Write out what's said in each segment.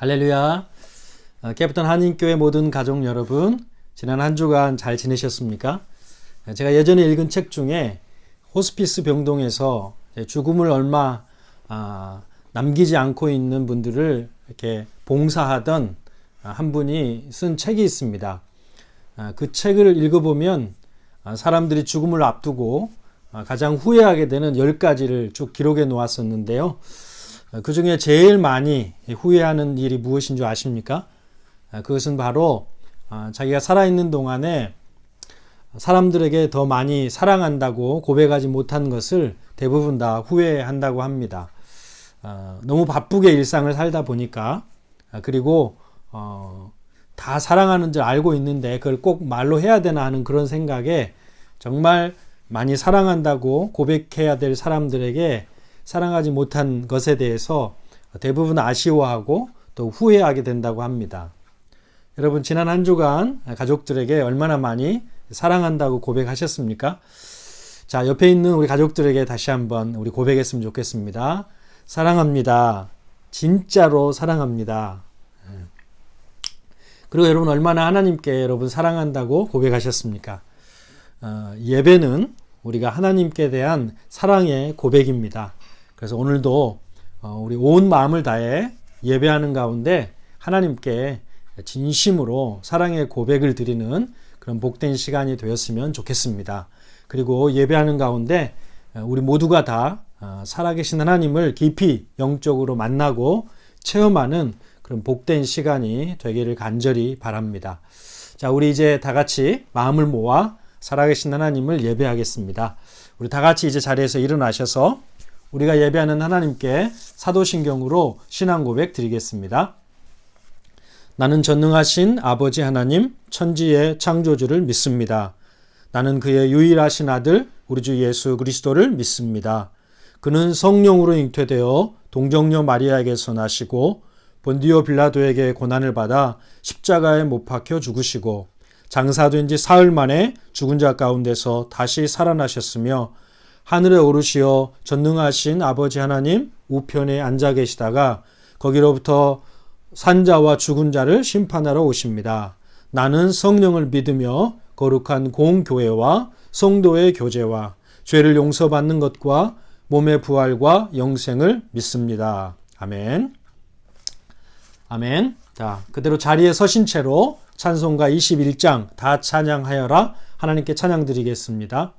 할렐루야. 깨부턴 한인교회 모든 가족 여러분, 지난 한 주간 잘 지내셨습니까? 제가 예전에 읽은 책 중에 호스피스 병동에서 죽음을 얼마 남기지 않고 있는 분들을 이렇게 봉사하던 한 분이 쓴 책이 있습니다. 그 책을 읽어보면 사람들이 죽음을 앞두고 가장 후회하게 되는 10가지를 쭉 기록해 놓았었는데요. 그 중에 제일 많이 후회하는 일이 무엇인 줄 아십니까? 그것은 바로 자기가 살아있는 동안에 사람들에게 더 많이 사랑한다고 고백하지 못한 것을 대부분 다 후회한다고 합니다. 너무 바쁘게 일상을 살다 보니까 그리고 다 사랑하는 줄 알고 있는데 그걸 꼭 말로 해야 되나 하는 그런 생각에 정말 많이 사랑한다고 고백해야 될 사람들에게 사랑하지 못한 것에 대해서 대부분 아쉬워하고 또 후회하게 된다고 합니다. 여러분, 지난 한 주간 가족들에게 얼마나 많이 사랑한다고 고백하셨습니까? 자, 옆에 있는 우리 가족들에게 다시 한번 우리 고백했으면 좋겠습니다. 사랑합니다. 진짜로 사랑합니다. 그리고 여러분, 얼마나 하나님께 여러분 사랑한다고 고백하셨습니까? 예배는 우리가 하나님께 대한 사랑의 고백입니다. 그래서 오늘도 우리 온 마음을 다해 예배하는 가운데 하나님께 진심으로 사랑의 고백을 드리는 그런 복된 시간이 되었으면 좋겠습니다. 그리고 예배하는 가운데 우리 모두가 다 살아계신 하나님을 깊이 영적으로 만나고 체험하는 그런 복된 시간이 되기를 간절히 바랍니다. 자, 우리 이제 다 같이 마음을 모아 살아계신 하나님을 예배하겠습니다. 우리 다 같이 이제 자리에서 일어나셔서 우리가 예배하는 하나님께 사도신경으로 신앙 고백 드리겠습니다. 나는 전능하신 아버지 하나님, 천지의 창조주를 믿습니다. 나는 그의 유일하신 아들 우리 주 예수 그리스도를 믿습니다. 그는 성령으로 잉태되어 동정녀 마리아에게서 나시고 본디오 빌라도에게 고난을 받아 십자가에 못 박혀 죽으시고 장사된 지 사흘 만에 죽은 자 가운데서 다시 살아나셨으며 하늘에 오르시어 전능하신 아버지 하나님 우편에 앉아 계시다가 거기로부터 산자와 죽은 자를 심판하러 오십니다. 나는 성령을 믿으며 거룩한 공교회와 성도의 교제와 죄를 용서받는 것과 몸의 부활과 영생을 믿습니다. 아멘. 아멘. 자, 그대로 자리에 서신 채로 찬송가 21장 다 찬양하여라 하나님께 찬양 드리겠습니다.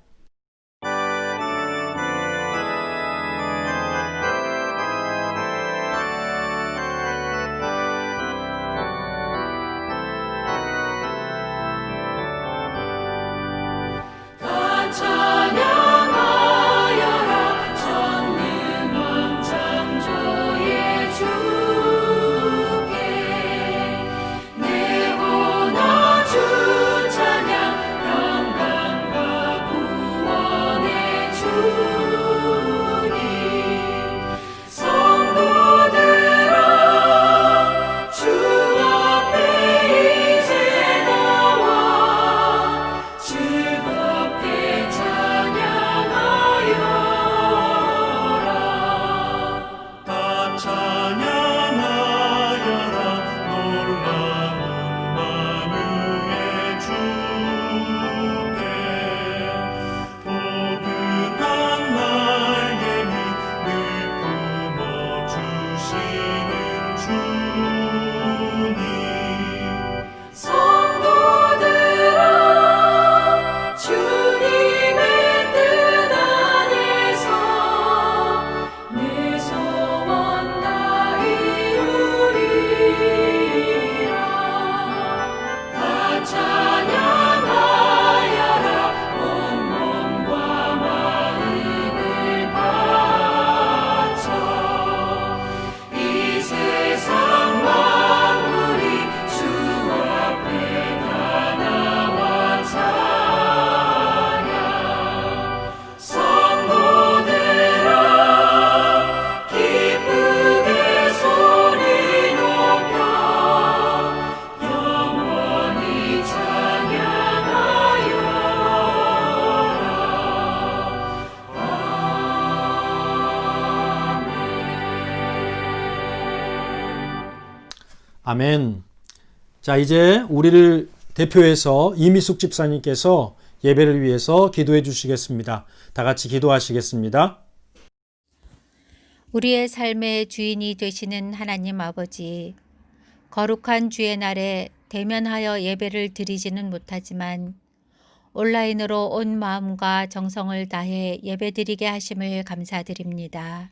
찬양 영광과 아멘. 자, 이제 우리를 대표해서 이미숙 집사님께서 예배를 위해서 기도해 주시겠습니다. 다 같이 기도하시겠습니다. 우리의 삶의 주인이 되시는 하나님 아버지, 거룩한 주의 날에 대면하여 예배를 드리지는 못하지만 온라인으로 온 마음과 정성을 다해 예배드리게 하심을 감사드립니다.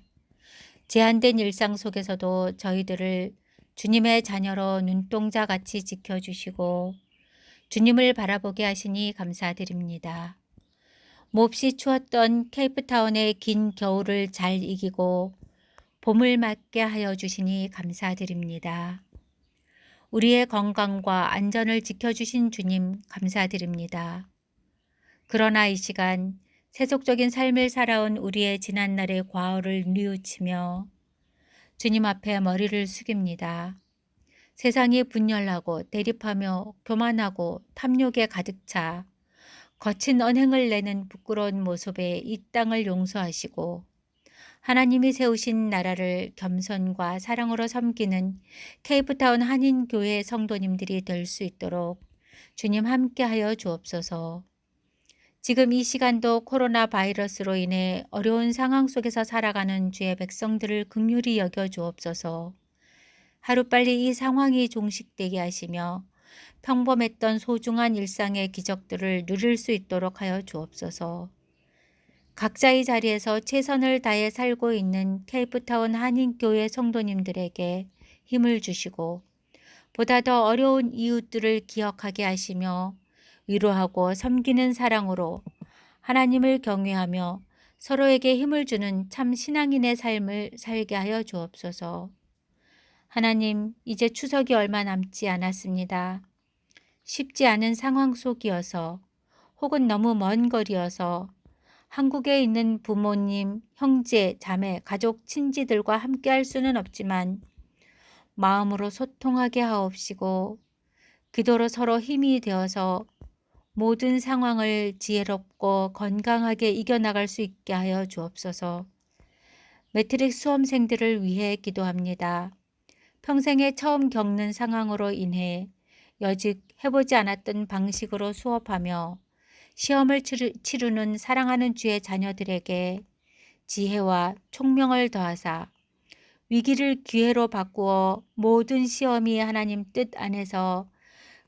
제한된 일상 속에서도 저희들을 주님의 자녀로 눈동자같이 지켜주시고 주님을 바라보게 하시니 감사드립니다. 몹시 추웠던 케이프타운의 긴 겨울을 잘 이기고 봄을 맞게 하여 주시니 감사드립니다. 우리의 건강과 안전을 지켜주신 주님 감사드립니다. 그러나 이 시간 세속적인 삶을 살아온 우리의 지난날의 과오를 뉘우치며 주님 앞에 머리를 숙입니다. 세상이 분열하고 대립하며 교만하고 탐욕에 가득 차 거친 언행을 내는 부끄러운 모습에 이 땅을 용서하시고 하나님이 세우신 나라를 겸손과 사랑으로 섬기는 케이프타운 한인교회 성도님들이 될 수 있도록 주님 함께하여 주옵소서. 지금 이 시간도 코로나 바이러스로 인해 어려운 상황 속에서 살아가는 주의 백성들을 긍휼히 여겨 주옵소서. 하루빨리 이 상황이 종식되게 하시며 평범했던 소중한 일상의 기적들을 누릴 수 있도록 하여 주옵소서. 각자의 자리에서 최선을 다해 살고 있는 케이프타운 한인교회 성도님들에게 힘을 주시고 보다 더 어려운 이웃들을 기억하게 하시며 위로하고 섬기는 사랑으로 하나님을 경외하며 서로에게 힘을 주는 참 신앙인의 삶을 살게 하여 주옵소서. 하나님, 이제 추석이 얼마 남지 않았습니다. 쉽지 않은 상황 속이어서 혹은 너무 먼 거리여서 한국에 있는 부모님, 형제, 자매, 가족, 친지들과 함께할 수는 없지만 마음으로 소통하게 하옵시고 기도로 서로 힘이 되어서 모든 상황을 지혜롭고 건강하게 이겨나갈 수 있게 하여 주옵소서. 매트릭 수험생들을 위해 기도합니다. 평생에 처음 겪는 상황으로 인해 여직 해보지 않았던 방식으로 수업하며 시험을 치르는 사랑하는 주의 자녀들에게 지혜와 총명을 더하사 위기를 기회로 바꾸어 모든 시험이 하나님 뜻 안에서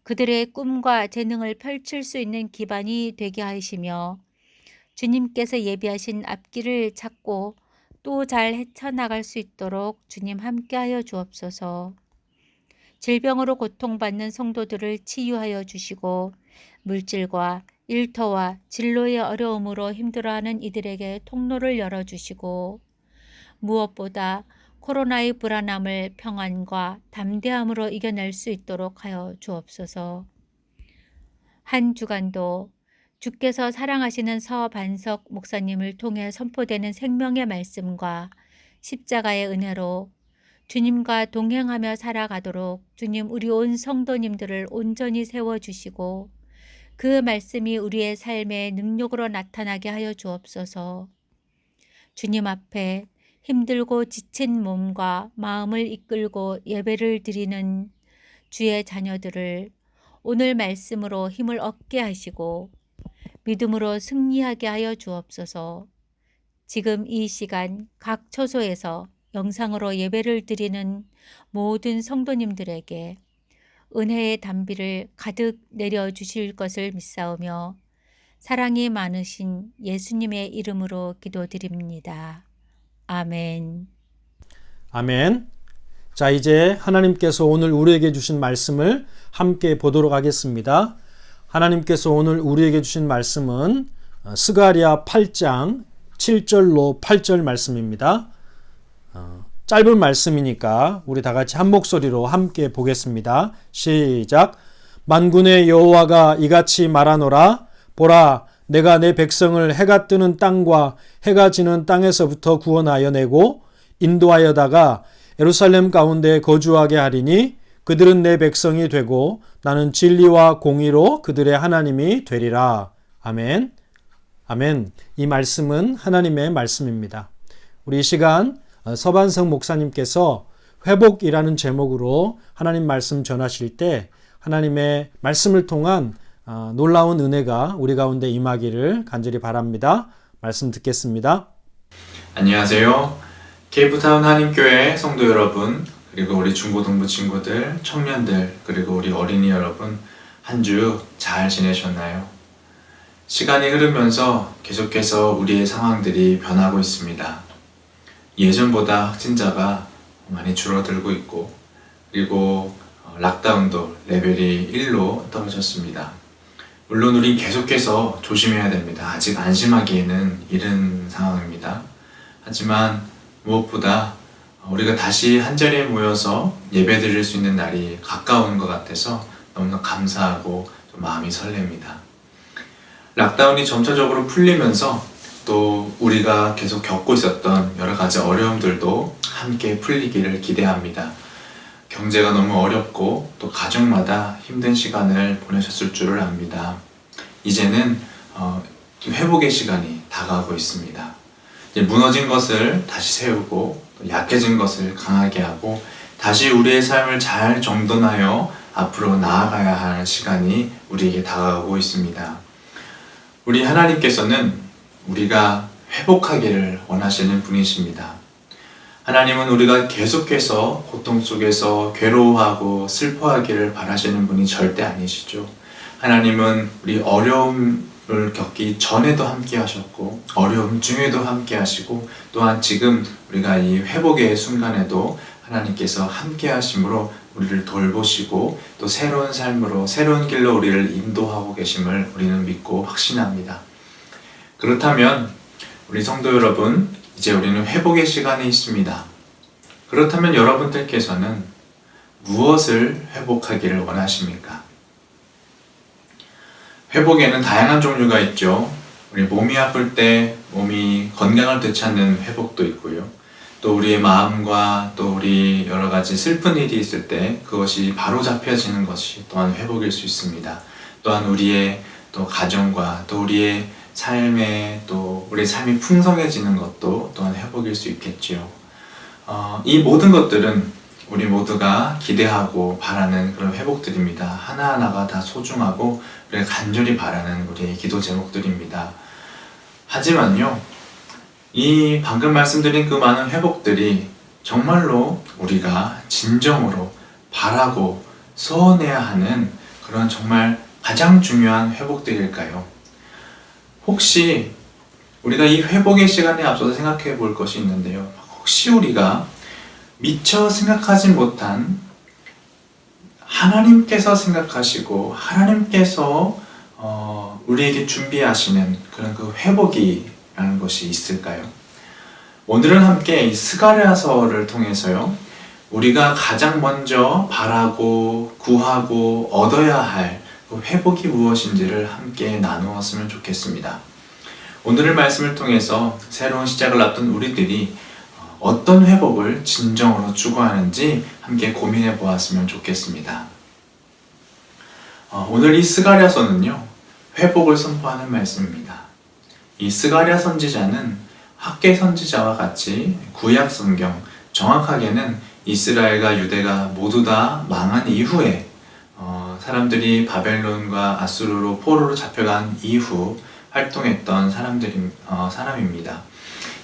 그들의 꿈과 재능을 펼칠 수 있는 기반이 되게 하시며 주님께서 예비하신 앞길을 찾고 또 잘 헤쳐나갈 수 있도록 주님 함께하여 주옵소서. 질병으로 고통받는 성도들을 치유하여 주시고 물질과 일터와 진로의 어려움으로 힘들어하는 이들에게 통로를 열어주시고 무엇보다 코로나의 불안함을 평안과 담대함으로 이겨낼 수 있도록 하여 주옵소서. 한 주간도 주께서 사랑하시는 서반석 목사님을 통해 선포되는 생명의 말씀과 십자가의 은혜로 주님과 동행하며 살아가도록 주님 우리 온 성도님들을 온전히 세워주시고 그 말씀이 우리의 삶의 능력으로 나타나게 하여 주옵소서. 주님 앞에 힘들고 지친 몸과 마음을 이끌고 예배를 드리는 주의 자녀들을 오늘 말씀으로 힘을 얻게 하시고 믿음으로 승리하게 하여 주옵소서. 지금 이 시간 각 처소에서 영상으로 예배를 드리는 모든 성도님들에게 은혜의 단비를 가득 내려주실 것을 믿사오며 사랑이 많으신 예수님의 이름으로 기도드립니다. 아멘. 아멘. 자, 이제 하나님께서 오늘 우리에게 주신 말씀을 함께 보도록 하겠습니다. 하나님께서 오늘 우리에게 주신 말씀은 스가랴 8장 7절로 8절 말씀입니다. 짧은 말씀이니까 우리 다 같이 한 목소리로 함께 보겠습니다. 시작. 만군의 여호와가 이같이 말하노라. 보라, 내가 내 백성을 해가 뜨는 땅과 해가 지는 땅에서부터 구원하여 내고 인도하여다가 예루살렘 가운데 거주하게 하리니 그들은 내 백성이 되고 나는 진리와 공의로 그들의 하나님이 되리라. 아멘. 아멘. 이 말씀은 하나님의 말씀입니다. 우리 이 시간 서반석 목사님께서 회복이라는 제목으로 하나님 말씀 전하실 때 하나님의 말씀을 통한 놀라운 은혜가 우리 가운데 임하기를 간절히 바랍니다. 말씀 듣겠습니다. 안녕하세요. 케이프타운 한인교회 성도 여러분, 그리고 우리 중고등부 친구들, 청년들, 그리고 우리 어린이 여러분, 한 주 잘 지내셨나요? 시간이 흐르면서 계속해서 우리의 상황들이 변하고 있습니다. 예전보다 확진자가 많이 줄어들고 있고, 그리고 락다운도 레벨이 1로 떨어졌습니다. 물론 우린 계속해서 조심해야 됩니다. 아직 안심하기에는 이른 상황입니다. 하지만 무엇보다 우리가 다시 한자리에 모여서 예배드릴 수 있는 날이 가까운 것 같아서 너무나 감사하고 좀 마음이 설렙니다. 락다운이 점차적으로 풀리면서 또 우리가 계속 겪고 있었던 여러 가지 어려움들도 함께 풀리기를 기대합니다. 경제가 너무 어렵고 또 가족마다 힘든 시간을 보내셨을 줄을 압니다. 이제는 회복의 시간이 다가오고 있습니다. 이제 무너진 것을 다시 세우고 또 약해진 것을 강하게 하고 다시 우리의 삶을 잘 정돈하여 앞으로 나아가야 하는 시간이 우리에게 다가오고 있습니다. 우리 하나님께서는 우리가 회복하기를 원하시는 분이십니다. 하나님은 우리가 계속해서 고통 속에서 괴로워하고 슬퍼하기를 바라시는 분이 절대 아니시죠. 하나님은 우리 어려움을 겪기 전에도 함께 하셨고 어려움 중에도 함께 하시고 또한 지금 우리가 이 회복의 순간에도 하나님께서 함께 하심으로 우리를 돌보시고 또 새로운 삶으로 새로운 길로 우리를 인도하고 계심을 우리는 믿고 확신합니다. 그렇다면 우리 성도 여러분, 이제 우리는 회복의 시간이 있습니다. 그렇다면 여러분들께서는 무엇을 회복하기를 원하십니까? 회복에는 다양한 종류가 있죠. 우리 몸이 아플 때 몸이 건강을 되찾는 회복도 있고요. 또 우리의 마음과 또 우리 여러 가지 슬픈 일이 있을 때 그것이 바로 잡혀지는 것이 또한 회복일 수 있습니다. 또한 우리의 또 가정과 또 우리의 삶에 또 우리의 삶이 풍성해지는 것도 또한 회복일 수 있겠지요. 이 모든 것들은 우리 모두가 기대하고 바라는 그런 회복들입니다. 하나하나가 다 소중하고 우리가 간절히 바라는 우리의 기도 제목들입니다. 하지만요, 이 방금 말씀드린 그 많은 회복들이 정말로 우리가 진정으로 바라고 소원해야 하는 그런 정말 가장 중요한 회복들일까요? 혹시 우리가 이 회복의 시간에 앞서서 생각해 볼 것이 있는데요. 혹시 우리가 미처 생각하지 못한 하나님께서 생각하시고 하나님께서 우리에게 준비하시는 그런 그 회복이라는 것이 있을까요? 오늘은 함께 이 스가랴서를 통해서요, 우리가 가장 먼저 바라고 구하고 얻어야 할 그 회복이 무엇인지를 함께 나누었으면 좋겠습니다. 오늘의 말씀을 통해서 새로운 시작을 앞둔 우리들이 어떤 회복을 진정으로 추구하는지 함께 고민해 보았으면 좋겠습니다. 오늘 이 스가랴서는요, 회복을 선포하는 말씀입니다. 이 스가랴 선지자는 학개 선지자와 같이 구약 성경, 정확하게는 이스라엘과 유대가 모두 다 망한 이후에 사람들이 바벨론과 아수르로 포로로 잡혀간 이후 활동했던 사람입니다.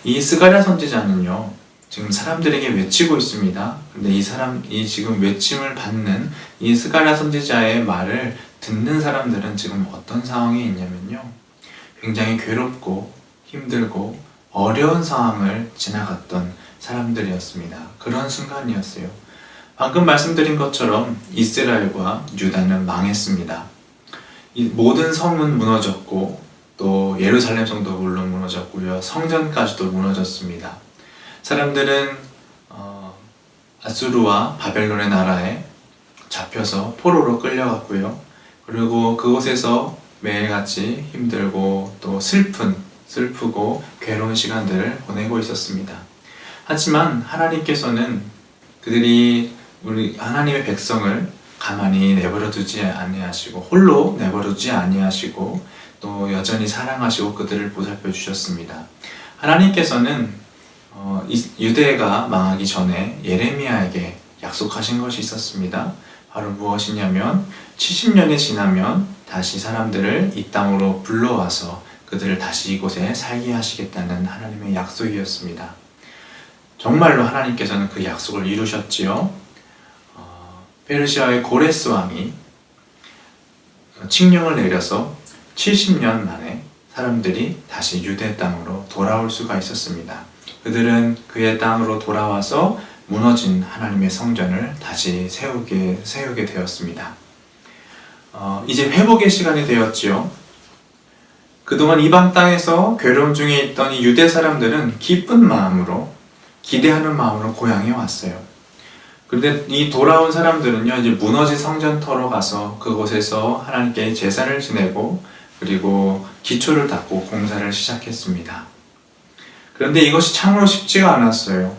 이 스가랴 선지자는요, 지금 사람들에게 외치고 있습니다. 근데 이 지금 외침을 받는 이 스가랴 선지자의 말을 듣는 사람들은 지금 어떤 상황에 있냐면요, 굉장히 괴롭고 힘들고 어려운 상황을 지나갔던 사람들이었습니다. 그런 순간이었어요. 방금 말씀드린 것처럼 이스라엘과 유다는 망했습니다. 이 모든 성은 무너졌고 또 예루살렘 성도 물론 무너졌고요. 성전까지도 무너졌습니다. 사람들은 아수르와 바벨론의 나라에 잡혀서 포로로 끌려갔고요. 그리고 그곳에서 매일같이 힘들고 또 슬프고 괴로운 시간들을 보내고 있었습니다. 하지만 하나님께서는 그들이 우리 하나님의 백성을 가만히 내버려 두지 아니하시고 홀로 내버려 두지 아니하시고 또 여전히 사랑하시고 그들을 보살펴 주셨습니다. 하나님께서는 유대가 망하기 전에 예레미야에게 약속하신 것이 있었습니다. 바로 무엇이냐면 70년이 지나면 다시 사람들을 이 땅으로 불러와서 그들을 다시 이곳에 살게 하시겠다는 하나님의 약속이었습니다. 정말로 하나님께서는 그 약속을 이루셨지요. 페르시아의 고레스 왕이 칙령을 내려서 70년 만에 사람들이 다시 유대 땅으로 돌아올 수가 있었습니다. 그들은 그의 땅으로 돌아와서 무너진 하나님의 성전을 다시 세우게 되었습니다. 이제 회복의 시간이 되었지요. 그동안 이방 땅에서 괴로움 중에 있던 이 유대 사람들은 기쁜 마음으로, 기대하는 마음으로 고향에 왔어요. 그런데 이 돌아온 사람들은요, 이제 무너진 성전터로 가서 그곳에서 하나님께 제사를 지내고 그리고 기초를 닦고 공사를 시작했습니다. 그런데 이것이 참으로 쉽지가 않았어요.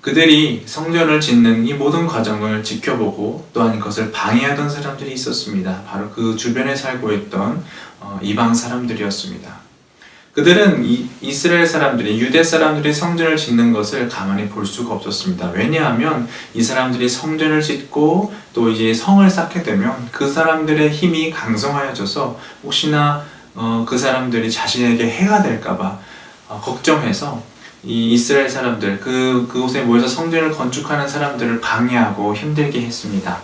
그들이 성전을 짓는 이 모든 과정을 지켜보고 또한 이것을 방해하던 사람들이 있었습니다. 바로 그 주변에 살고 있던 이방 사람들이었습니다. 그들은 이스라엘 사람들이, 유대 사람들이 성전을 짓는 것을 가만히 볼 수가 없었습니다. 왜냐하면 이 사람들이 성전을 짓고 또 이제 성을 쌓게 되면 그 사람들의 힘이 강성하여져서 혹시나 그 사람들이 자신에게 해가 될까봐 걱정해서 이 이스라엘 사람들, 그곳에 모여서 성전을 건축하는 사람들을 방해하고 힘들게 했습니다.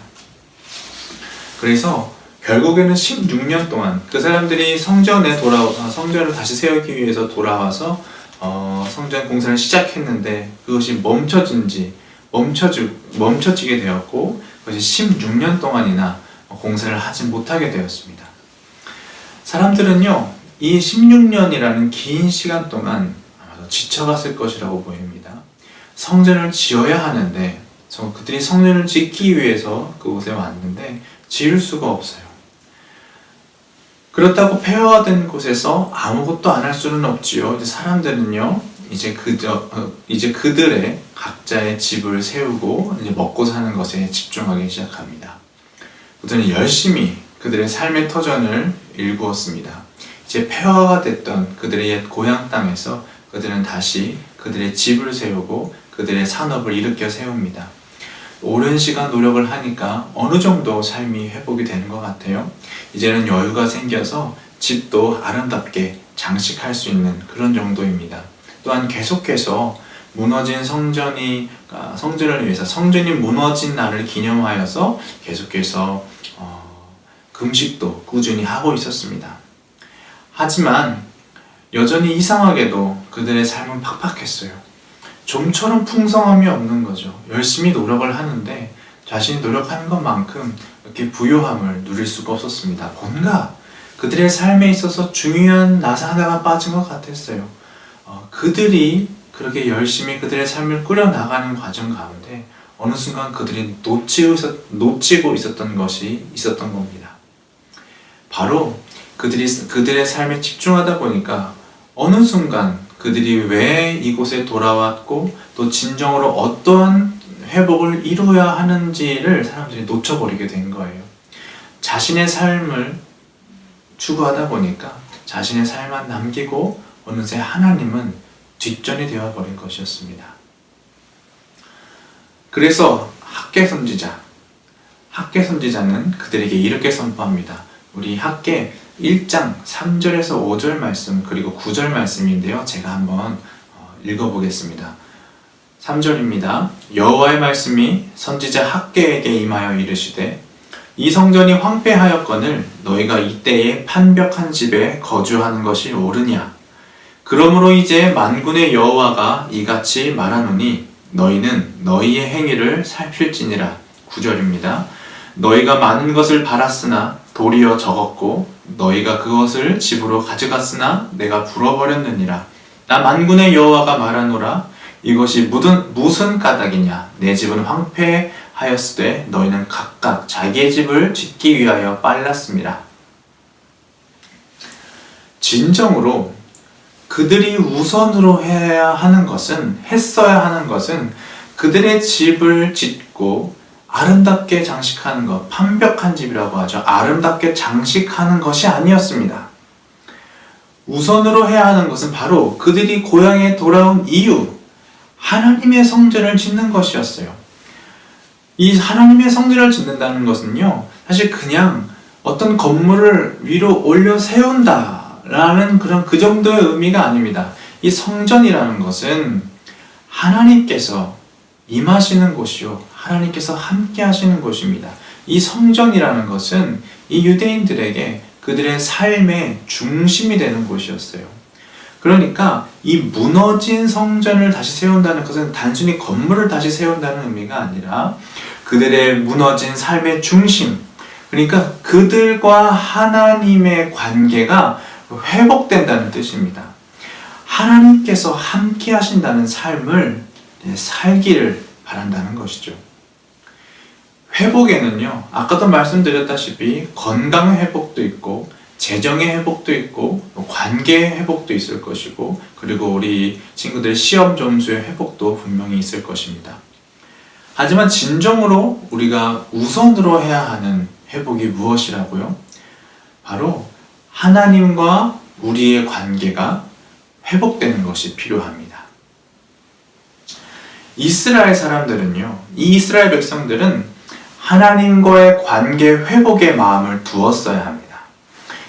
그래서 결국에는 16년 동안 그 사람들이 성전을 다시 세우기 위해서 돌아와서 성전 공사를 시작했는데 그것이 멈춰지게 되었고 그것이 16년 동안이나 공사를 하지 못하게 되었습니다. 사람들은요, 이 16년이라는 긴 시간 동안 아마도 지쳐갔을 것이라고 보입니다. 성전을 지어야 하는데 그들이 성전을 짓기 위해서 그곳에 왔는데 지을 수가 없어요. 그렇다고 폐허화된 곳에서 아무것도 안 할 수는 없지요. 이제 사람들은요, 이제 그들의 각자의 집을 세우고 이제 먹고 사는 것에 집중하기 시작합니다. 그들은 열심히 그들의 삶의 터전을 일구었습니다. 이제 폐허가 됐던 그들의 옛 고향 땅에서 그들은 다시 그들의 집을 세우고 그들의 산업을 일으켜 세웁니다. 오랜 시간 노력을 하니까 어느 정도 삶이 회복이 되는 것 같아요. 이제는 여유가 생겨서 집도 아름답게 장식할 수 있는 그런 정도입니다. 또한 계속해서 무너진 성전을 위해서 성전이 무너진 날을 기념하여서 계속해서 금식도 꾸준히 하고 있었습니다. 하지만 여전히 이상하게도 그들의 삶은 팍팍했어요. 좀처럼 풍성함이 없는 거죠. 열심히 노력을 하는데 자신이 노력하는 것만큼 이렇게 부요함을 누릴 수가 없었습니다. 뭔가 그들의 삶에 있어서 중요한 나사 하나가 빠진 것 같았어요. 그들이 그렇게 열심히 그들의 삶을 꾸려나가는 과정 가운데 어느 순간 그들이 놓치고 있었던 것이 있었던 겁니다. 바로 그들의 삶에 집중하다 보니까 어느 순간 그들이 왜 이곳에 돌아왔고 또 진정으로 어떠한 회복을 이루어야 하는지를 사람들이 놓쳐버리게 된 거예요. 자신의 삶을 추구하다 보니까 자신의 삶만 남기고 어느새 하나님은 뒷전이 되어버린 것이었습니다. 그래서 학개 선지자는 그들에게 이렇게 선포합니다. 우리 학개 1장 3절에서 5절 말씀 그리고 9절 말씀인데요. 제가 한번 읽어보겠습니다. 3절입니다. 여호와의 말씀이 선지자 학개에게 임하여 이르시되 이 성전이 황폐하였거늘 너희가 이때에 판벽한 집에 거주하는 것이 옳으냐. 그러므로 이제 만군의 여호와가 이같이 말하노니 너희는 너희의 행위를 살필지니라. 9절입니다. 너희가 많은 것을 바랐으나 도리어 적었고 너희가 그것을 집으로 가져갔으나 내가 불어버렸느니라. 나 만군의 여호와가 말하노라. 이것이 무슨 까닭이냐. 내 집은 황폐하였으되 너희는 각각 자기의 집을 짓기 위하여 빨랐습니다. 진정으로 그들이 우선으로 했어야 하는 것은 그들의 집을 짓고 아름답게 장식하는 것, 판벽한 집이라고 하죠. 아름답게 장식하는 것이 아니었습니다. 우선으로 해야 하는 것은 바로 그들이 고향에 돌아온 이유, 하나님의 성전을 짓는 것이었어요. 이 하나님의 성전을 짓는다는 것은요, 사실 그냥 어떤 건물을 위로 올려 세운다라는 그런 그 정도의 의미가 아닙니다. 이 성전이라는 것은 하나님께서 임하시는 곳이요, 하나님께서 함께 하시는 곳입니다. 이 성전이라는 것은 이 유대인들에게 그들의 삶의 중심이 되는 곳이었어요. 그러니까 이 무너진 성전을 다시 세운다는 것은 단순히 건물을 다시 세운다는 의미가 아니라 그들의 무너진 삶의 중심, 그러니까 그들과 하나님의 관계가 회복된다는 뜻입니다. 하나님께서 함께 하신다는 삶을 살기를 바란다는 것이죠. 회복에는요, 아까도 말씀드렸다시피 건강의 회복도 있고 재정의 회복도 있고 관계의 회복도 있을 것이고, 그리고 우리 친구들 시험 점수의 회복도 분명히 있을 것입니다. 하지만 진정으로 우리가 우선으로 해야 하는 회복이 무엇이라고요? 바로 하나님과 우리의 관계가 회복되는 것이 필요합니다. 이스라엘 사람들은요, 이 이스라엘 백성들은 하나님과의 관계 회복에 마음을 두었어야 합니다.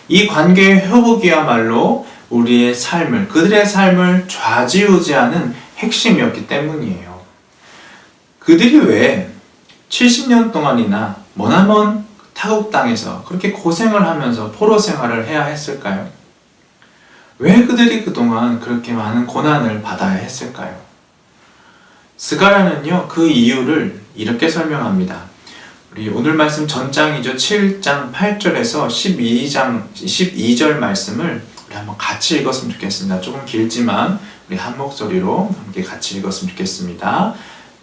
이 관계의 회복이야말로 우리의 삶을, 그들의 삶을 좌지우지하는 핵심이었기 때문이에요. 그들이 왜 70년 동안이나 머나먼 타국 땅에서 그렇게 고생을 하면서 포로 생활을 해야 했을까요? 왜 그들이 그동안 그렇게 많은 고난을 받아야 했을까요? 스가랴는요, 그 이유를 이렇게 설명합니다. 우리 오늘 말씀 전장이죠. 7장 8절에서 12절 말씀을 우리 한번 같이 읽었으면 좋겠습니다. 조금 길지만 우리 한 목소리로 함께 같이 읽었으면 좋겠습니다.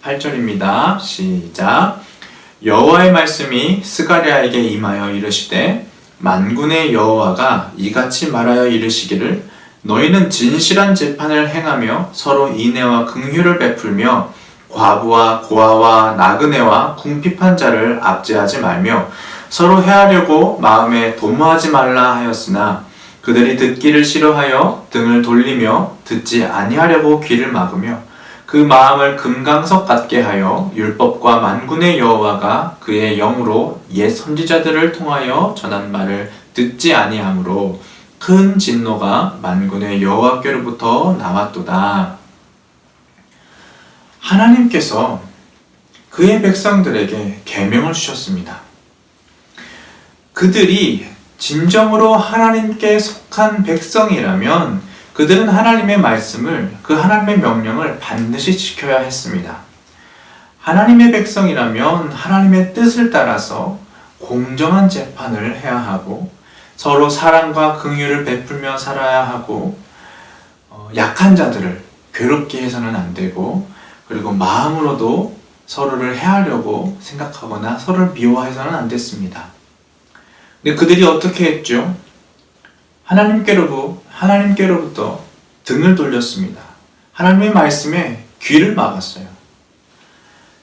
8절입니다. 시작. 여호와의 말씀이 스가랴에게 임하여 이르시되 만군의 여호와가 이같이 말하여 이르시기를 너희는 진실한 재판을 행하며 서로 인애와 긍휼을 베풀며 과부와 고아와 나그네와 궁핍한 자를 압제하지 말며 서로 해하려고 마음에 도모하지 말라 하였으나 그들이 듣기를 싫어하여 등을 돌리며 듣지 아니하려고 귀를 막으며 그 마음을 금강석 같게 하여 율법과 만군의 여호와가 그의 영으로 옛 선지자들을 통하여 전한 말을 듣지 아니하므로 큰 진노가 만군의 여호와께로부터 나왔도다. 하나님께서 그의 백성들에게 계명을 주셨습니다. 그들이 진정으로 하나님께 속한 백성이라면 그들은 하나님의 말씀을, 그 하나님의 명령을 반드시 지켜야 했습니다. 하나님의 백성이라면 하나님의 뜻을 따라서 공정한 재판을 해야 하고 서로 사랑과 긍휼을 베풀며 살아야 하고 약한 자들을 괴롭게 해서는 안 되고, 그리고 마음으로도 서로를 해하려고 생각하거나 서로를 미워해서는 안 됐습니다. 근데 그들이 어떻게 했죠? 하나님께로부터 등을 돌렸습니다. 하나님의 말씀에 귀를 막았어요.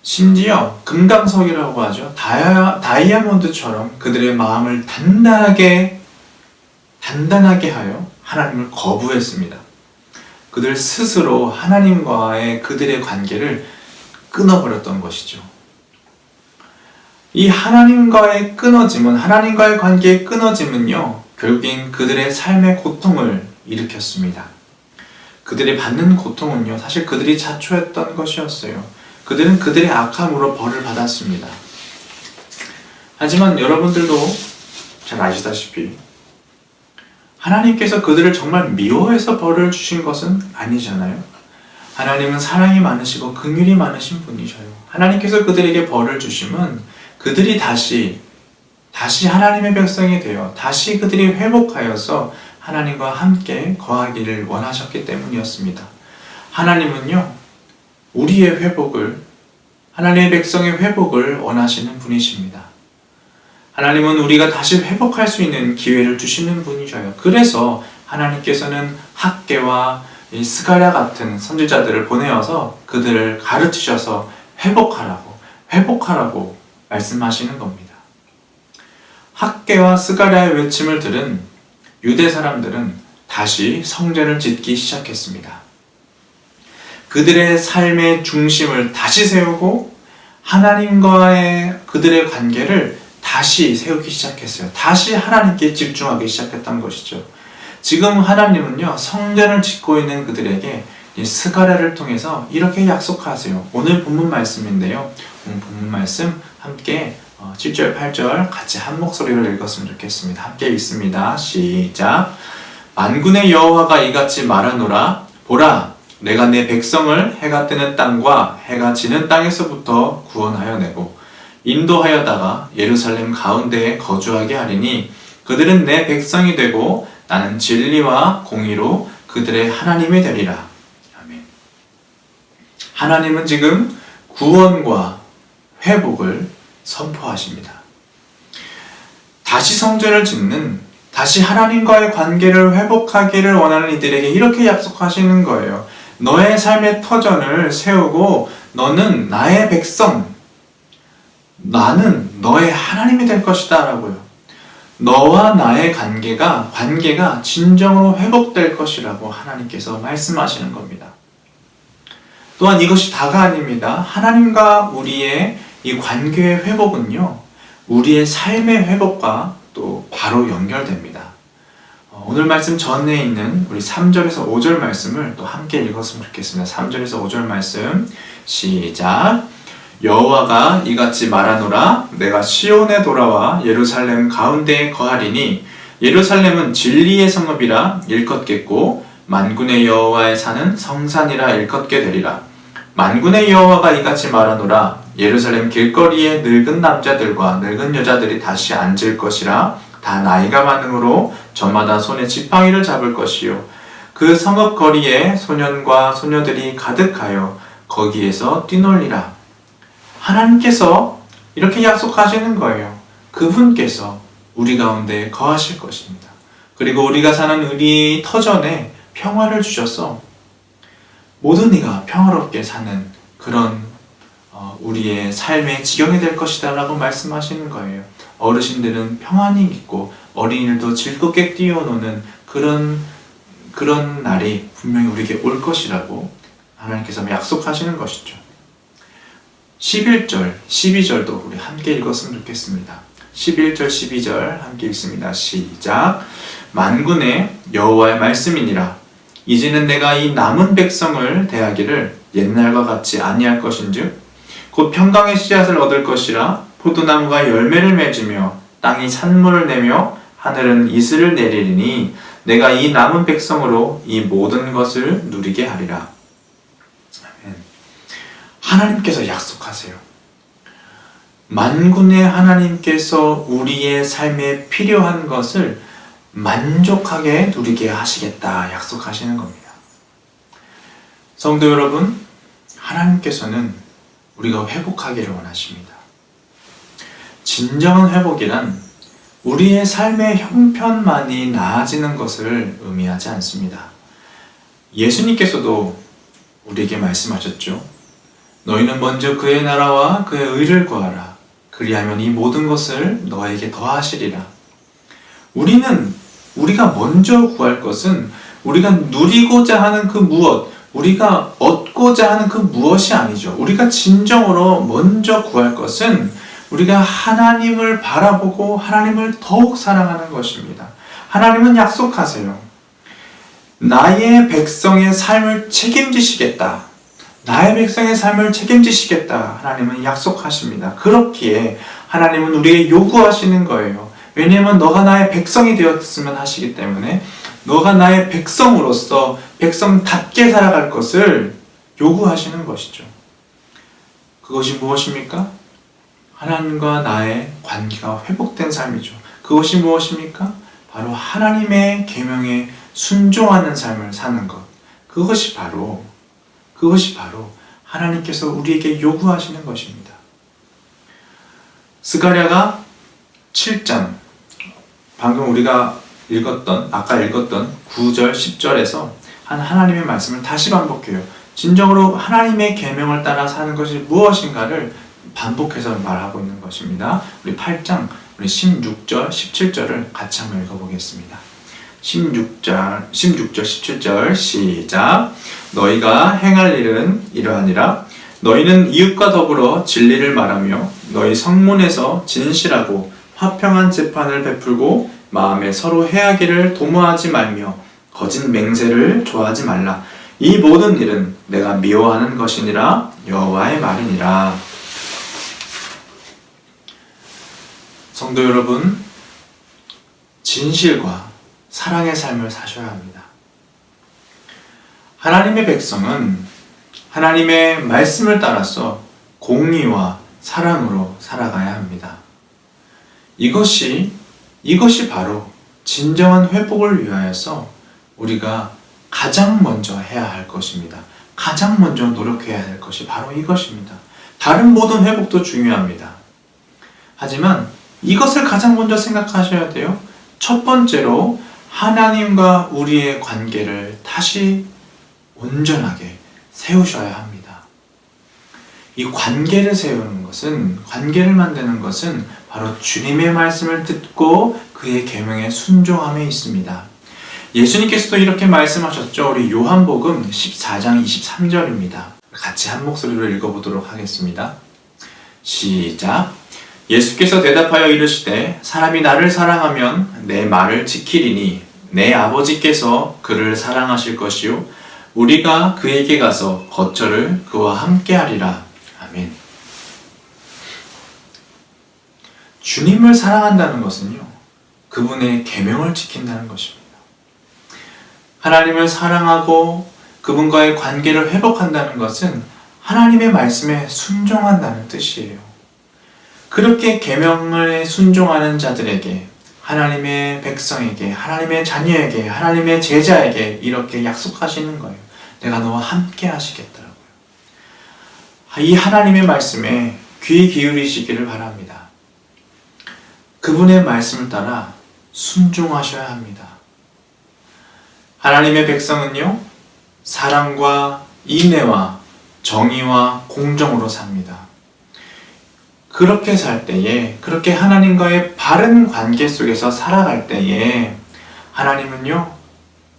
심지어 금강석이라고 하죠. 다이아몬드처럼 그들의 마음을 단단하게 하여 하나님을 거부했습니다. 그들 스스로 하나님과의 그들의 관계를 끊어버렸던 것이죠. 이 하나님과의 관계의 끊어짐은요, 결국엔 그들의 삶의 고통을 일으켰습니다. 그들이 받는 고통은요, 사실 그들이 자초했던 것이었어요. 그들은 그들의 악함으로 벌을 받았습니다. 하지만 여러분들도 잘 아시다시피 하나님께서 그들을 정말 미워해서 벌을 주신 것은 아니잖아요. 하나님은 사랑이 많으시고 긍휼이 많으신 분이셔요. 하나님께서 그들에게 벌을 주심은 그들이 다시 하나님의 백성이 되어 다시 그들이 회복하여서 하나님과 함께 거하기를 원하셨기 때문이었습니다. 하나님은요, 우리의 회복을, 하나님의 백성의 회복을 원하시는 분이십니다. 하나님은 우리가 다시 회복할 수 있는 기회를 주시는 분이셔요. 그래서 하나님께서는 학개와 스가랴 같은 선지자들을 보내어서 그들을 가르치셔서 회복하라고 말씀하시는 겁니다. 학개와 스가랴의 외침을 들은 유대 사람들은 다시 성전을 짓기 시작했습니다. 그들의 삶의 중심을 다시 세우고 하나님과의 그들의 관계를 다시 세우기 시작했어요. 다시 하나님께 집중하기 시작했던 것이죠. 지금 하나님은요, 성전을 짓고 있는 그들에게 이 스가랴를 통해서 이렇게 약속하세요. 오늘 본문 말씀인데요. 오늘 본문 말씀 함께 7절, 8절 같이 한 목소리로 읽었으면 좋겠습니다. 함께 읽습니다. 시작. 만군의 여호와가 이같이 말하노라. 보라, 내가 내 백성을 해가 뜨는 땅과 해가 지는 땅에서부터 구원하여 내고 인도하여다가 예루살렘 가운데에 거주하게 하리니 그들은 내 백성이 되고 나는 진리와 공의로 그들의 하나님이 되리라. 아멘. 하나님은 지금 구원과 회복을 선포하십니다. 다시 성전을 짓는, 다시 하나님과의 관계를 회복하기를 원하는 이들에게 이렇게 약속하시는 거예요. 너의 삶의 터전을 세우고 너는 나의 백성, 나는 너의 하나님이 될 것이다 라고요. 너와 나의 관계가 진정으로 회복될 것이라고 하나님께서 말씀하시는 겁니다. 또한 이것이 다가 아닙니다. 하나님과 우리의 이 관계의 회복은요, 우리의 삶의 회복과 또 바로 연결됩니다. 오늘 말씀 전에 있는 우리 3절에서 5절 말씀을 또 함께 읽었으면 좋겠습니다. 3절에서 5절 말씀 시작. 여호와가 이같이 말하노라. 내가 시온에 돌아와 예루살렘 가운데에 거하리니 예루살렘은 진리의 성읍이라 일컫겠고 만군의 여호와의 산은 성산이라 일컫게 되리라. 만군의 여호와가 이같이 말하노라. 예루살렘 길거리에 늙은 남자들과 늙은 여자들이 다시 앉을 것이라. 다 나이가 많음으로 저마다 손에 지팡이를 잡을 것이요 그 성읍 거리에 소년과 소녀들이 가득하여 거기에서 뛰놀리라. 하나님께서 이렇게 약속하시는 거예요. 그분께서 우리 가운데 거하실 것입니다. 그리고 우리가 사는 우리 터전에 평화를 주셔서 모든 이가 평화롭게 사는 그런 우리의 삶의 지경이 될 것이다 라고 말씀하시는 거예요. 어르신들은 평안이 있고 어린이들도 즐겁게 뛰어노는 그런 날이 분명히 우리에게 올 것이라고 하나님께서 약속하시는 것이죠. 11절, 12절도 우리 함께 읽었으면 좋겠습니다. 11절, 12절 함께 읽습니다. 시작. 만군의 여호와의 말씀이니라. 이제는 내가 이 남은 백성을 대하기를 옛날과 같이 아니할 것인즉 곧 평강의 씨앗을 얻을 것이라. 포도나무가 열매를 맺으며 땅이 산물을 내며 하늘은 이슬을 내리리니 내가 이 남은 백성으로 이 모든 것을 누리게 하리라. 아멘. 하나님께서 약속하세요. 만군의 하나님께서 우리의 삶에 필요한 것을 만족하게 누리게 하시겠다 약속하시는 겁니다. 성도 여러분, 하나님께서는 우리가 회복하기를 원하십니다. 진정한 회복이란 우리의 삶의 형편만이 나아지는 것을 의미하지 않습니다. 예수님께서도 우리에게 말씀하셨죠. 너희는 먼저 그의 나라와 그의 의를 구하라. 그리하면 이 모든 것을 너에게 더하시리라. 우리가 먼저 구할 것은 우리가 누리고자 하는 그 무엇, 우리가 얻고자 하는 그 무엇이 아니죠. 우리가 진정으로 먼저 구할 것은 우리가 하나님을 바라보고 하나님을 더욱 사랑하는 것입니다. 하나님은 약속하세요. 나의 백성의 삶을 책임지시겠다. 나의 백성의 삶을 책임지시겠다. 하나님은 약속하십니다. 그렇기에 하나님은 우리에게 요구하시는 거예요. 왜냐하면 너가 나의 백성이 되었으면 하시기 때문에 너가 나의 백성으로서 백성답게 살아갈 것을 요구하시는 것이죠. 그것이 무엇입니까? 하나님과 나의 관계가 회복된 삶이죠. 그것이 무엇입니까? 바로 하나님의 계명에 순종하는 삶을 사는 것. 그것이 바로 하나님께서 우리에게 요구하시는 것입니다. 스가랴가 7장, 방금 우리가 아까 읽었던 9절, 10절에서 하나님의 말씀을 다시 반복해요. 진정으로 하나님의 계명을 따라 사는 것이 무엇인가를 반복해서 말하고 있는 것입니다. 우리 8장, 우리 16절, 17절을 같이 한번 읽어보겠습니다. 16절, 17절 시작. 너희가 행할 일은 이러하니라. 너희는 이웃과 더불어 진리를 말하며 너희 성문에서 진실하고 화평한 재판을 베풀고 마음에 서로 해하기를 도모하지 말며 거짓 맹세를 좋아하지 말라. 이 모든 일은 내가 미워하는 것이니라. 여호와의 말이니라. 성도 여러분, 진실과 사랑의 삶을 사셔야 합니다. 하나님의 백성은 하나님의 말씀을 따라서 공의와 사랑으로 살아가야 합니다. 이것이 바로 진정한 회복을 위하여서 우리가 가장 먼저 해야 할 것입니다. 가장 먼저 노력해야 할 것이 바로 이것입니다. 다른 모든 회복도 중요합니다. 하지만 이것을 가장 먼저 생각하셔야 돼요. 첫 번째로 하나님과 우리의 관계를 다시 온전하게 세우셔야 합니다. 이 관계를 세우는 것은, 관계를 만드는 것은 바로 주님의 말씀을 듣고 그의 계명에 순종함에 있습니다. 예수님께서도 이렇게 말씀하셨죠. 우리 요한복음 14장 23절입니다. 같이 한 목소리로 읽어보도록 하겠습니다. 시작. 예수께서 대답하여 이르시되 사람이 나를 사랑하면 내 말을 지키리니 내 아버지께서 그를 사랑하실 것이요 우리가 그에게 가서 거처를 그와 함께 하리라. 아멘. 주님을 사랑한다는 것은요, 그분의 계명을 지킨다는 것입니다. 하나님을 사랑하고 그분과의 관계를 회복한다는 것은 하나님의 말씀에 순종한다는 뜻이에요. 그렇게 계명을 순종하는 자들에게, 하나님의 백성에게, 하나님의 자녀에게, 하나님의 제자에게 이렇게 약속하시는 거예요. 내가 너와 함께 하시겠더라고요. 이 하나님의 말씀에 귀 기울이시기를 바랍니다. 그분의 말씀을 따라 순종하셔야 합니다. 하나님의 백성은요, 사랑과 인내와 정의와 공정으로 삽니다. 그렇게 살 때에, 그렇게 하나님과의 바른 관계 속에서 살아갈 때에 하나님은요,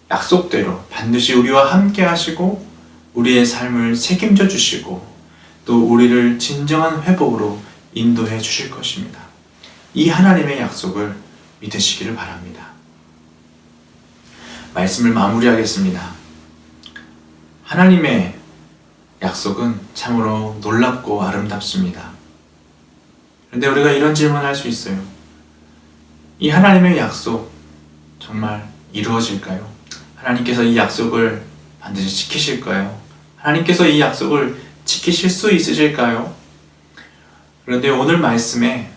약속대로 반드시 우리와 함께 하시고 우리의 삶을 책임져 주시고 또 우리를 진정한 회복으로 인도해 주실 것입니다. 이 하나님의 약속을 믿으시기를 바랍니다. 말씀을 마무리하겠습니다. 하나님의 약속은 참으로 놀랍고 아름답습니다. 그런데 우리가 이런 질문을 할 수 있어요. 이 하나님의 약속 정말 이루어질까요? 하나님께서 이 약속을 반드시 지키실까요? 하나님께서 이 약속을 지키실 수 있으실까요? 그런데 오늘 말씀에,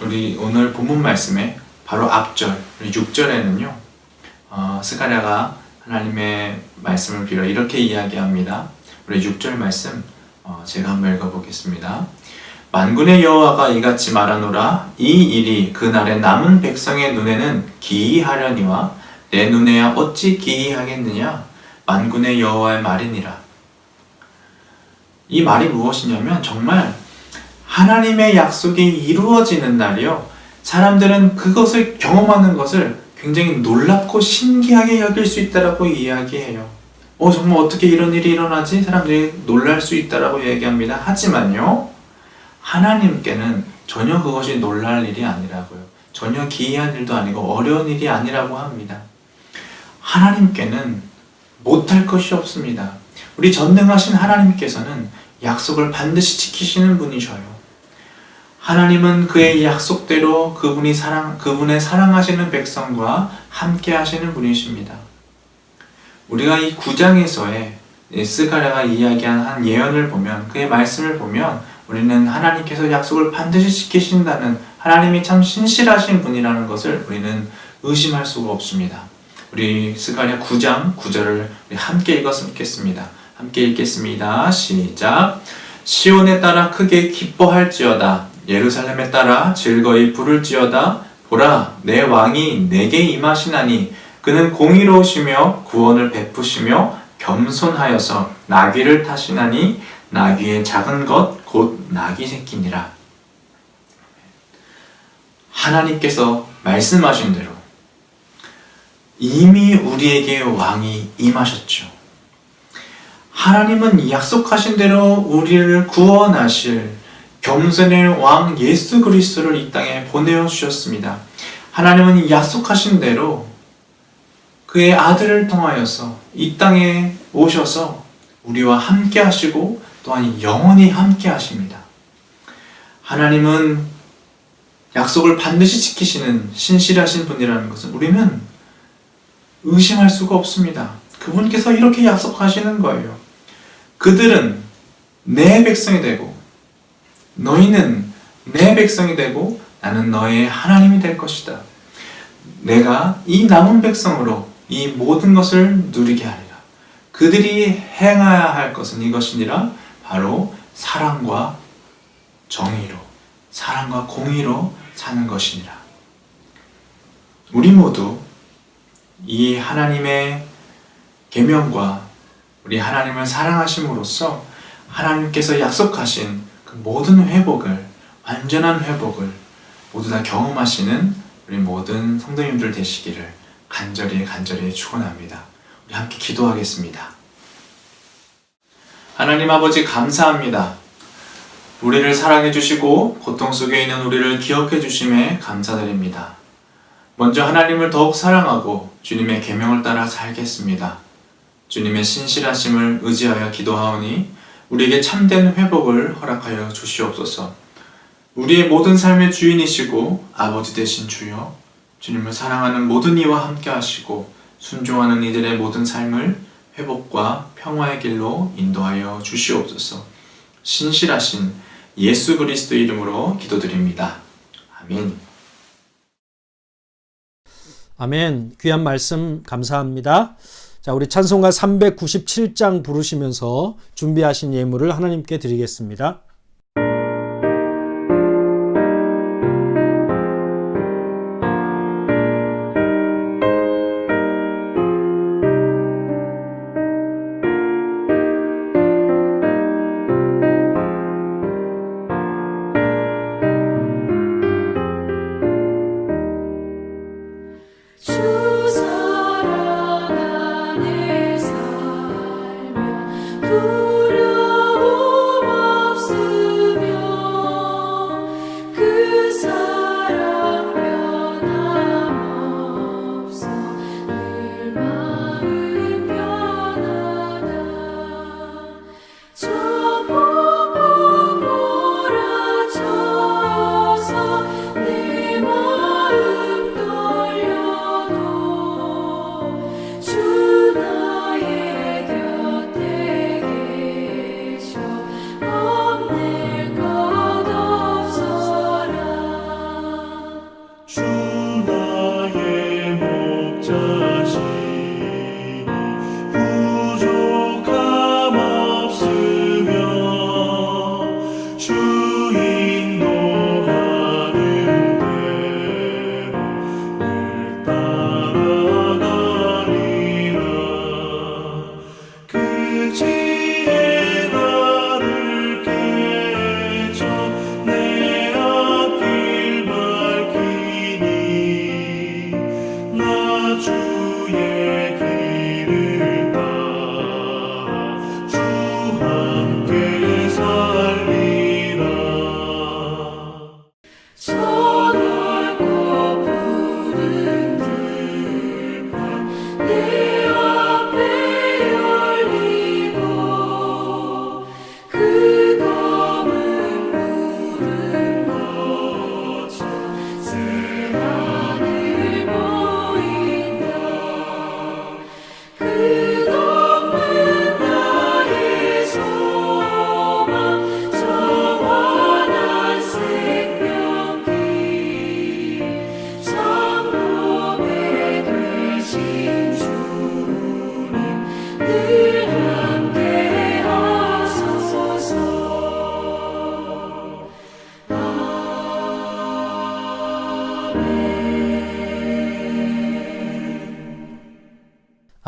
우리 오늘 본문 말씀에 바로 앞절 6절에는요, 스가랴가 하나님의 말씀을 빌어 이렇게 이야기합니다. 우리 6절 말씀 제가 한번 읽어보겠습니다. 만군의 여호와가 이같이 말하노라. 이 일이 그날의 남은 백성의 눈에는 기이하려니와 내 눈에야 어찌 기이하겠느냐? 만군의 여호와의 말이니라. 이 말이 무엇이냐면 정말 하나님의 약속이 이루어지는 날이요, 사람들은 그것을 경험하는 것을 굉장히 놀랍고 신기하게 여길 수 있다라고 이야기해요. 정말 어떻게 이런 일이 일어나지? 사람들이 놀랄 수 있다라고 얘기합니다. 하지만요, 하나님께는 전혀 그것이 놀랄 일이 아니라고요. 전혀 기이한 일도 아니고 어려운 일이 아니라고 합니다. 하나님께는 못할 것이 없습니다. 우리 전능하신 하나님께서는 약속을 반드시 지키시는 분이셔요. 하나님은 그의 약속대로 그분의 사랑하시는 백성과 함께 하시는 분이십니다. 우리가 이 9장에서의 스가랴가 이야기한 한 예언을 보면, 그의 말씀을 보면 우리는 하나님께서 약속을 반드시 지키신다는, 하나님이 참 신실하신 분이라는 것을 우리는 의심할 수가 없습니다. 우리 스가랴 9장 9절을 함께 읽겠습니다. 함께 읽겠습니다. 시작. 시온에 따라 크게 기뻐할지어다. 예루살렘에 따라 즐거이 부를지어다. 보라, 내 왕이 내게 임하시나니 그는 공의로우시며 구원을 베푸시며 겸손하여서 나귀를 타시나니 나귀의 작은 것 곧 나귀 새끼니라. 하나님께서 말씀하신 대로 이미 우리에게 왕이 임하셨죠. 하나님은 약속하신 대로 우리를 구원하실 겸손의 왕 예수 그리스도를 이 땅에 보내어 주셨습니다. 하나님은 약속하신 대로 그의 아들을 통하여서 이 땅에 오셔서 우리와 함께 하시고 또한 영원히 함께 하십니다. 하나님은 약속을 반드시 지키시는 신실하신 분이라는 것을 우리는 의심할 수가 없습니다. 그분께서 이렇게 약속하시는 거예요. 그들은 내 백성이 되고 너희는 내 백성이 되고 나는 너의 하나님이 될 것이다. 내가 이 남은 백성으로 이 모든 것을 누리게 하리라. 그들이 행해야 할 것은 이것이니라. 바로 사랑과 정의로, 사랑과 공의로 사는 것이니라. 우리 모두 이 하나님의 계명과 우리 하나님을 사랑하심으로써 하나님께서 약속하신 그 모든 회복을, 완전한 회복을 모두 다 경험하시는 우리 모든 성도님들 되시기를 간절히 축원합니다. 우리 함께 기도하겠습니다. 하나님 아버지 감사합니다. 우리를 사랑해 주시고 고통 속에 있는 우리를 기억해 주심에 감사드립니다. 먼저 하나님을 더욱 사랑하고 주님의 계명을 따라 살겠습니다. 주님의 신실하심을 의지하여 기도하오니 우리에게 참된 회복을 허락하여 주시옵소서. 우리의 모든 삶의 주인이시고 아버지 되신 주여, 주님을 사랑하는 모든 이와 함께 하시고 순종하는 이들의 모든 삶을 회복과 평화의 길로 인도하여 주시옵소서. 신실하신 예수 그리스도 이름으로 기도드립니다. 아멘. 아멘. 귀한 말씀 감사합니다. 자, 우리 찬송가 397장 부르시면서 준비하신 예물을 하나님께 드리겠습니다.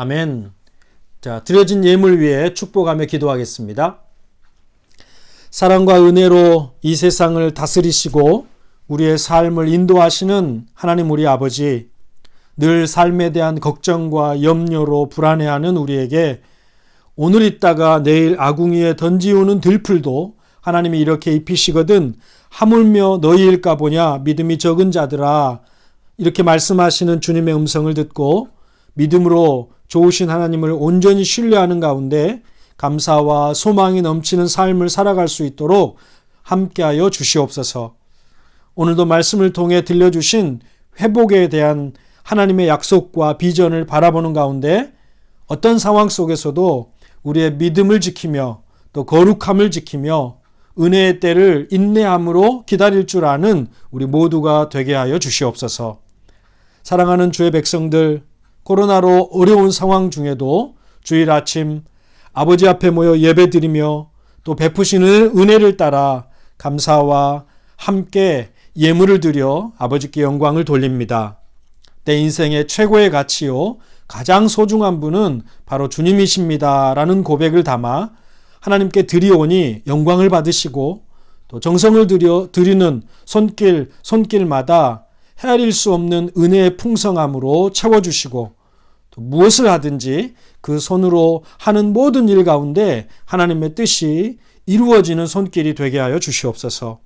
아멘. 자, 드려진 예물 위에 축복하며 기도하겠습니다. 사랑과 은혜로 이 세상을 다스리시고 우리의 삶을 인도하시는 하나님 우리 아버지, 늘 삶에 대한 걱정과 염려로 불안해하는 우리에게 오늘 있다가 내일 아궁이에 던지우는 들풀도 하나님이 이렇게 입히시거든 하물며 너희일까 보냐 믿음이 적은 자들아, 이렇게 말씀하시는 주님의 음성을 듣고 믿음으로 좋으신 하나님을 온전히 신뢰하는 가운데 감사와 소망이 넘치는 삶을 살아갈 수 있도록 함께하여 주시옵소서. 오늘도 말씀을 통해 들려주신 회복에 대한 하나님의 약속과 비전을 바라보는 가운데 어떤 상황 속에서도 우리의 믿음을 지키며 또 거룩함을 지키며 은혜의 때를 인내함으로 기다릴 줄 아는 우리 모두가 되게 하여 주시옵소서. 사랑하는 주의 백성들, 코로나로 어려운 상황 중에도 주일 아침 아버지 앞에 모여 예배드리며 또 베푸시는 은혜를 따라 감사와 함께 예물을 드려 아버지께 영광을 돌립니다. 내 인생의 최고의 가치요 가장 소중한 분은 바로 주님이십니다 라는 고백을 담아 하나님께 드리오니 영광을 받으시고 또 정성을 들여 드리는 손길마다 헤아릴 수 없는 은혜의 풍성함으로 채워주시고 또 무엇을 하든지 그 손으로 하는 모든 일 가운데 하나님의 뜻이 이루어지는 손길이 되게 하여 주시옵소서.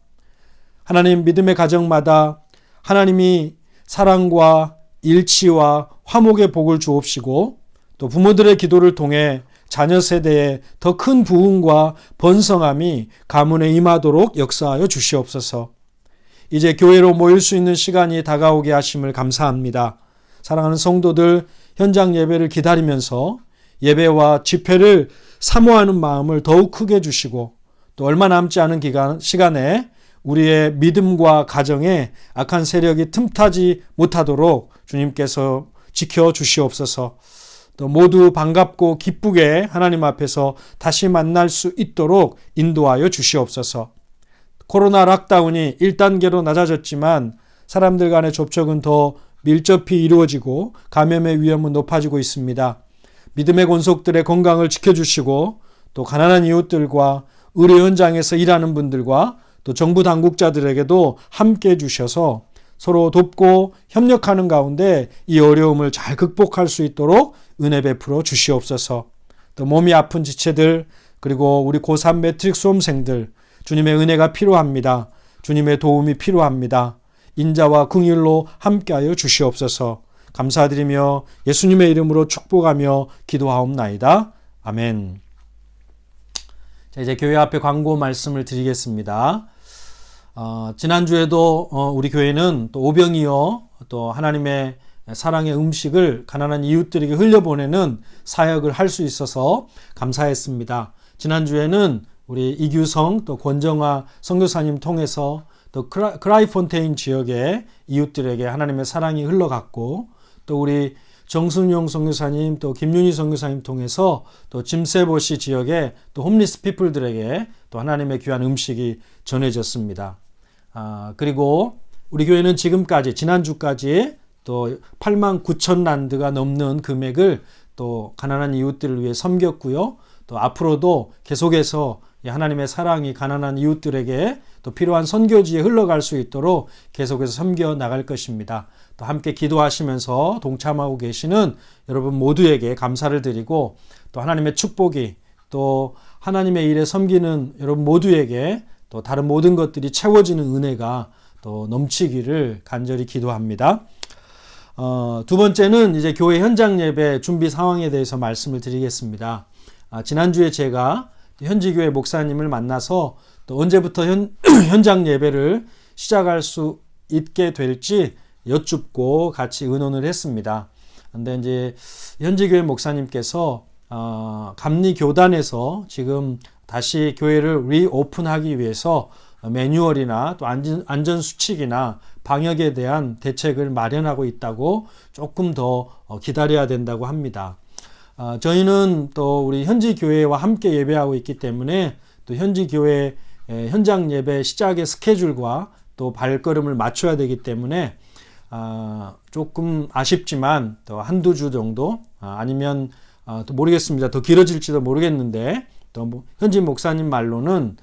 하나님, 믿음의 가정마다 하나님이 사랑과 일치와 화목의 복을 주옵시고 또 부모들의 기도를 통해 자녀 세대에 더 큰 부흥과 번성함이 가문에 임하도록 역사하여 주시옵소서. 이제 교회로 모일 수 있는 시간이 다가오게 하심을 감사합니다. 사랑하는 성도들, 현장 예배를 기다리면서 예배와 집회를 사모하는 마음을 더욱 크게 주시고 또 얼마 남지 않은 시간에 우리의 믿음과 가정에 악한 세력이 틈타지 못하도록 주님께서 지켜주시옵소서. 또 모두 반갑고 기쁘게 하나님 앞에서 다시 만날 수 있도록 인도하여 주시옵소서. 코로나 락다운이 1단계로 낮아졌지만 사람들 간의 접촉은 더 밀접히 이루어지고 감염의 위험은 높아지고 있습니다. 믿음의 권속들의 건강을 지켜주시고 또 가난한 이웃들과 의료 현장에서 일하는 분들과 또 정부 당국자들에게도 함께 해주셔서 서로 돕고 협력하는 가운데 이 어려움을 잘 극복할 수 있도록 은혜 베풀어 주시옵소서. 또 몸이 아픈 지체들 그리고 우리 고3 매트릭 수험생들 주님의 은혜가 필요합니다. 주님의 도움이 필요합니다. 인자와 긍휼로 함께하여 주시옵소서. 감사드리며 예수님의 이름으로 축복하며 기도하옵나이다. 아멘. 자, 이제 교회 앞에 광고 말씀을 드리겠습니다. 지난주에도 우리 교회는 또 오병이어 또 하나님의 사랑의 음식을 가난한 이웃들에게 흘려보내는 사역을 할 수 있어서 감사했습니다. 지난주에는 우리 이규성 또 권정화 선교사님 통해서 또 크라이폰테인 지역의 이웃들에게 하나님의 사랑이 흘러갔고 또 우리 정순용 선교사님 또 김윤희 선교사님 통해서 또 짐세보시 지역의 또 홈리스 피플들에게 또 하나님의 귀한 음식이 전해졌습니다. 그리고 우리 교회는 지금까지 지난주까지 또 8만 9천 란드가 넘는 금액을 또 가난한 이웃들을 위해 섬겼고요. 또 앞으로도 계속해서 하나님의 사랑이 가난한 이웃들에게 또 필요한 선교지에 흘러갈 수 있도록 계속해서 섬겨 나갈 것입니다. 또 함께 기도하시면서 동참하고 계시는 여러분 모두에게 감사를 드리고 또 하나님의 축복이 또 하나님의 일에 섬기는 여러분 모두에게 또 다른 모든 것들이 채워지는 은혜가 또 넘치기를 간절히 기도합니다. 두 번째는 이제 교회 현장 예배 준비 상황에 대해서 말씀을 드리겠습니다. 지난주에 제가 현지교회 목사님을 만나서 또 언제부터 현장 예배를 시작할 수 있게 될지 여쭙고 같이 의논을 했습니다. 근데 이제 현지교회 목사님께서 감리교단에서 지금 다시 교회를 리오픈하기 위해서 매뉴얼이나 또 안전수칙이나 방역에 대한 대책을 마련하고 있다고 조금 더 기다려야 된다고 합니다. 저희는 또 우리 현지 교회와 함께 예배하고 있기 때문에 또 현지 교회 현장 예배 시작의 스케줄과 또 발걸음을 맞춰야 되기 때문에 조금 아쉽지만 또 한두 주 정도 아니면 또 모르겠습니다. 더 길어질지도 모르겠는데 또 현지 목사님 말로는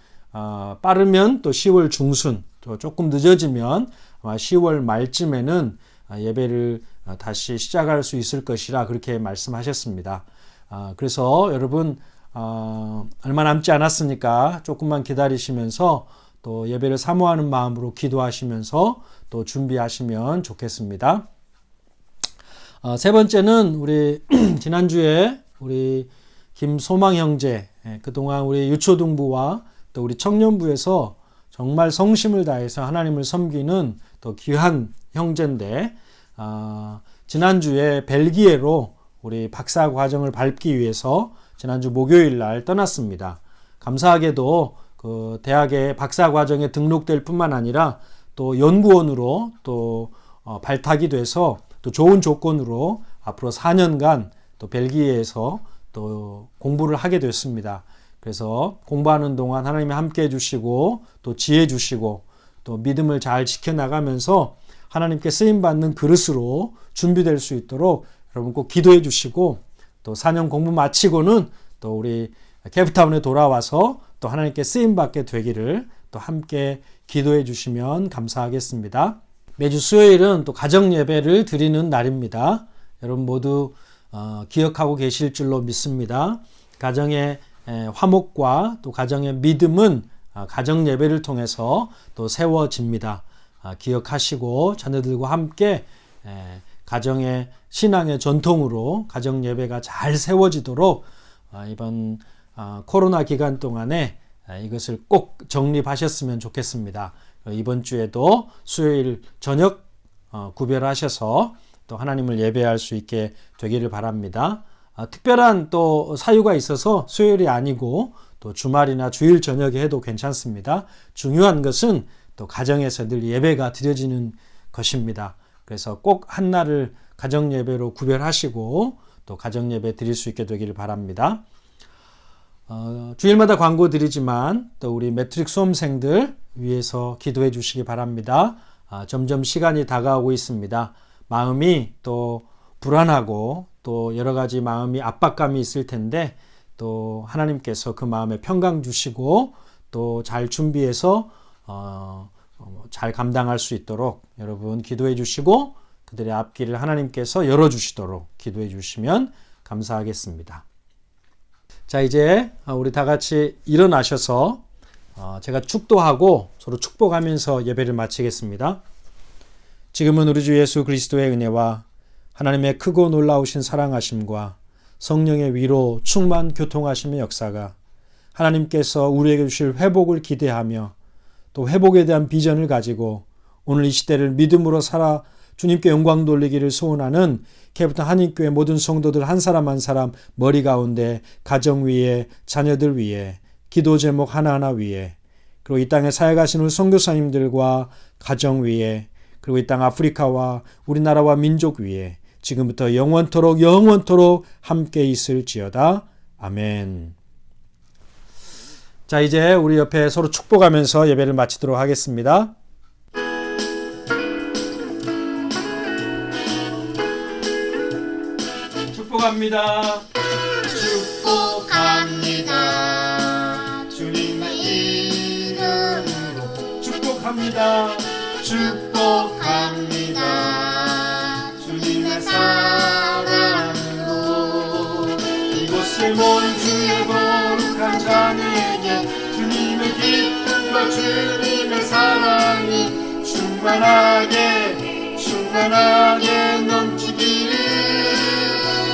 빠르면 또 10월 중순 또 조금 늦어지면 아마 10월 말쯤에는 예배를 다시 시작할 수 있을 것이라 그렇게 말씀하셨습니다. 그래서 여러분 얼마 남지 않았으니까 조금만 기다리시면서 또 예배를 사모하는 마음으로 기도하시면서 또 준비하시면 좋겠습니다. 세 번째는 우리 지난주에 우리 김소망 형제, 그동안 우리 유초등부와 또 우리 청년부에서 정말 성심을 다해서 하나님을 섬기는 또 귀한 형제인데, 지난주에 벨기에로 우리 박사 과정을 밟기 위해서 지난주 목요일 날 떠났습니다. 감사하게도 그 대학의 박사 과정에 등록될 뿐만 아니라 또 연구원으로 또 발탁이 돼서 또 좋은 조건으로 앞으로 4년간 또 벨기에에서 또 공부를 하게 됐습니다. 그래서 공부하는 동안 하나님이 함께 해주시고 또 지혜 주시고 또 믿음을 잘 지켜나가면서 하나님께 쓰임받는 그릇으로 준비될 수 있도록 여러분 꼭 기도해 주시고, 또 4년 공부 마치고는 또 우리 케이프타운에 돌아와서 또 하나님께 쓰임받게 되기를 또 함께 기도해 주시면 감사하겠습니다. 매주 수요일은 또 가정 예배를 드리는 날입니다. 여러분 모두 기억하고 계실 줄로 믿습니다. 가정의 화목과 또 가정의 믿음은 가정 예배를 통해서 또 세워집니다. 기억하시고 자녀들과 함께 가정의 신앙의 전통으로 가정 예배가 잘 세워지도록 이번 코로나 기간 동안에 이것을 꼭 정립하셨으면 좋겠습니다. 이번 주에도 수요일 저녁 구별하셔서 또 하나님을 예배할 수 있게 되기를 바랍니다. 특별한 또 사유가 있어서 수요일이 아니고 또 주말이나 주일 저녁에 해도 괜찮습니다. 중요한 것은 또 가정에서 늘 예배가 드려지는 것입니다. 그래서 꼭 한 날을 가정 예배로 구별하시고 또 가정 예배 드릴 수 있게 되기를 바랍니다. 주일마다 광고 드리지만 또 우리 매트릭 수험생들 위해서 기도해 주시기 바랍니다. 점점 시간이 다가오고 있습니다. 마음이 또 불안하고 또 여러 가지 마음이 압박감이 있을 텐데 또 하나님께서 그 마음에 평강 주시고 또 잘 준비해서 잘 감당할 수 있도록 여러분 기도해 주시고 그들의 앞길을 하나님께서 열어주시도록 기도해 주시면 감사하겠습니다. 자, 이제 우리 다 같이 일어나셔서 제가 축도하고 서로 축복하면서 예배를 마치겠습니다. 지금은 우리 주 예수 그리스도의 은혜와 하나님의 크고 놀라우신 사랑하심과 성령의 위로 충만 교통하심의 역사가 하나님께서 우리에게 주실 회복을 기대하며 또 회복에 대한 비전을 가지고 오늘 이 시대를 믿음으로 살아 주님께 영광 돌리기를 소원하는 케이프타운 한인교회 모든 성도들 한 사람 한 사람 머리 가운데 가정 위에 자녀들 위에 기도 제목 하나하나 위에 그리고 이 땅에 사역하시는 우리 선교사님들과 가정 위에 그리고 이 땅 아프리카와 우리나라와 민족 위에 지금부터 영원토록 함께 있을지어다. 아멘. 자, 이제 우리 옆에 서로 축복하면서 예배를 마치도록 하겠습니다. 축복합니다. 축복합니다. 주님의 이름으로 축복합니다. 축복합니다. 주님의 사랑으로 이곳에 모인 주의 거룩한 자녀에게 주님의 기쁨과 주님의 사랑이 충만하게 넘치기를.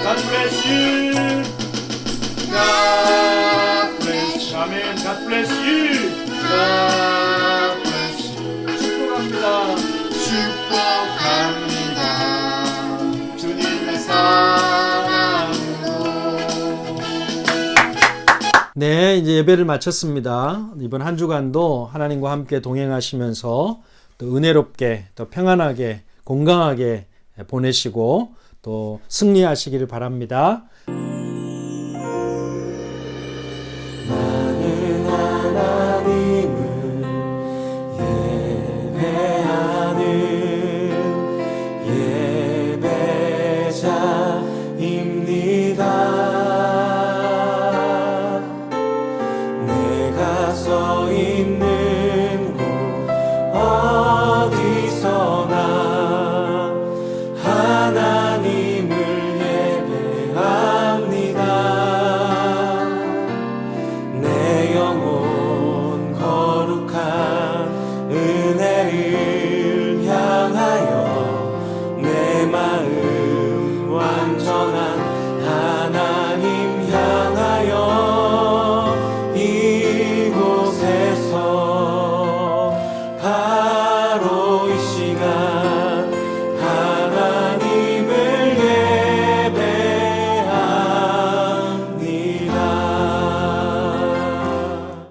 God bless you. God bless you. 아멘. God bless you. God bless you. 축복합니다. 축복합니다. 주님의 사랑으로. 네, 이제 예배를 마쳤습니다. 이번 한 주간도 하나님과 함께 동행하시면서 또 은혜롭게 또 평안하게 건강하게 보내시고 또 승리하시기를 바랍니다. 나는 하나님을 예배하는 예배자입니다. 내가 서 있는